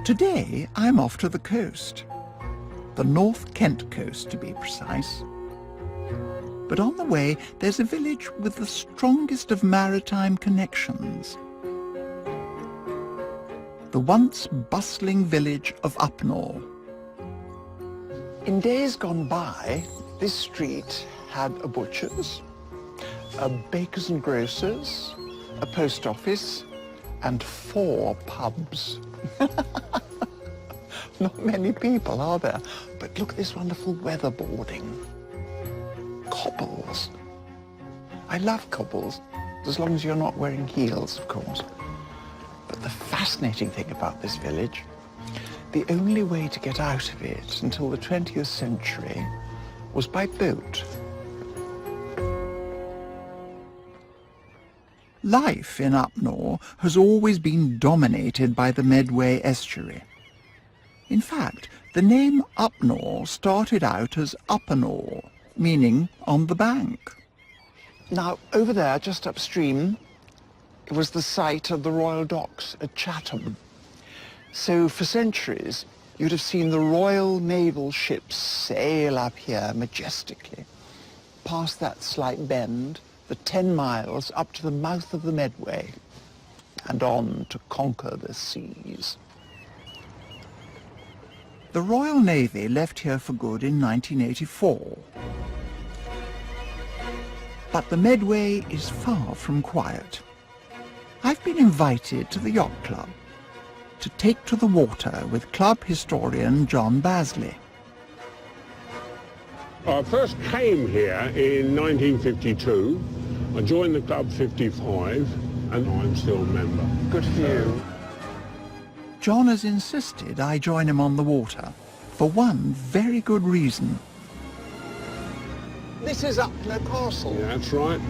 Today I'm off to the coast, the North Kent coast to be precise. But on the way there's a village with the strongest of maritime connections. The once bustling village of Upnor. In days gone by, this street had a butcher's, a baker's and grocer's, a post office, and 4 pubs. Not many people, are there? But look at this wonderful weatherboarding. Cobbles. I love cobbles, as long as you're not wearing heels, of course. But the fascinating thing about this village, the only way to get out of it until the 20th century was by boat. Life in Upnor has always been dominated by the Medway estuary. In fact, the name Upnor started out as Upnor, meaning on the bank. Now, over there, just upstream, it was the site of the Royal Docks at Chatham. So for centuries, you'd have seen the Royal Naval ships sail up here majestically, past that slight bend, the 10 miles up to the mouth of the Medway, and on to conquer the seas. The Royal Navy left here for good in 1984. But the Medway is far from quiet. I've been invited to the Yacht Club to take to the water with club historian John Basley. I first came here in 1952. I joined the club 55, and I'm still a member. Good for you. John has insisted I join him on the water for one very good reason. This is Upnor Castle. Yeah, that's right.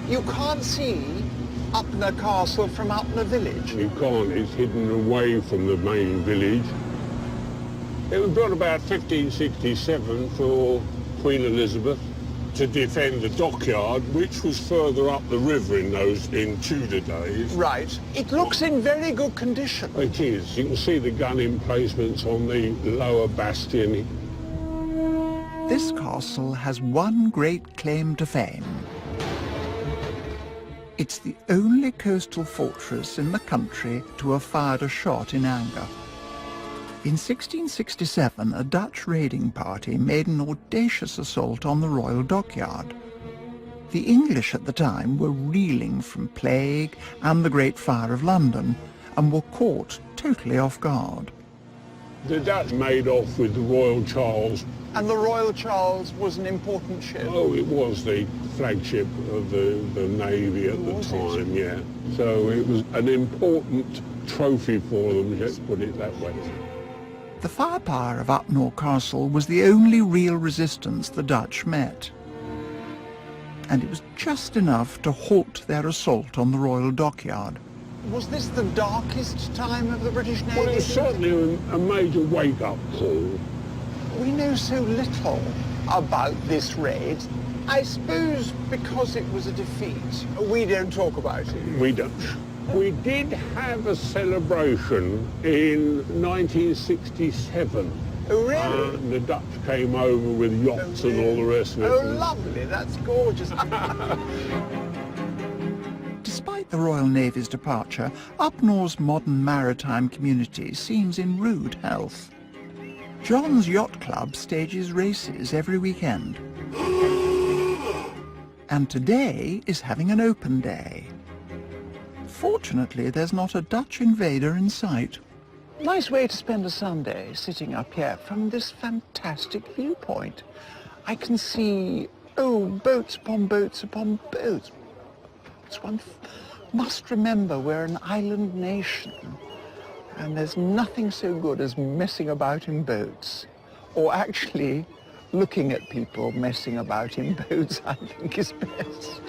You can't see Upnor Castle from Upnor village. You can't, it's hidden away from the main village. It was built about 1567 for Queen Elizabeth to defend the dockyard, which was further up the river in Tudor days. Right. It looks in very good condition. It is. You can see the gun emplacements on the lower bastion. This castle has one great claim to fame. It's the only coastal fortress in the country to have fired a shot in anger. In 1667, a Dutch raiding party made an audacious assault on the Royal Dockyard. The English at the time were reeling from plague and the Great Fire of London and were caught totally off guard. The Dutch made off with the Royal Charles. And the Royal Charles was an important ship? Oh, it was the flagship of the Navy at the time, yeah. So it was an important trophy for them, let's put it that way. The firepower of Upnor Castle was the only real resistance the Dutch met. And it was just enough to halt their assault on the Royal Dockyard. Was this the darkest time of the British Navy? Well, it was certainly a major wake-up call. We know so little about this raid. I suppose because it was a defeat, we don't talk about it. We don't. We did have a celebration in 1967. Oh, really? The Dutch came over with yachts and all the rest of it. Oh, lovely. That's gorgeous. Despite the Royal Navy's departure, Upnor's modern maritime community seems in rude health. John's Yacht Club stages races every weekend. And today is having an open day. Fortunately, there's not a Dutch invader in sight. Nice way to spend a Sunday, sitting up here from this fantastic viewpoint. I can see, boats upon boats upon boats. One must remember we're an island nation, and there's nothing so good as messing about in boats, or actually looking at people messing about in boats, I think is best.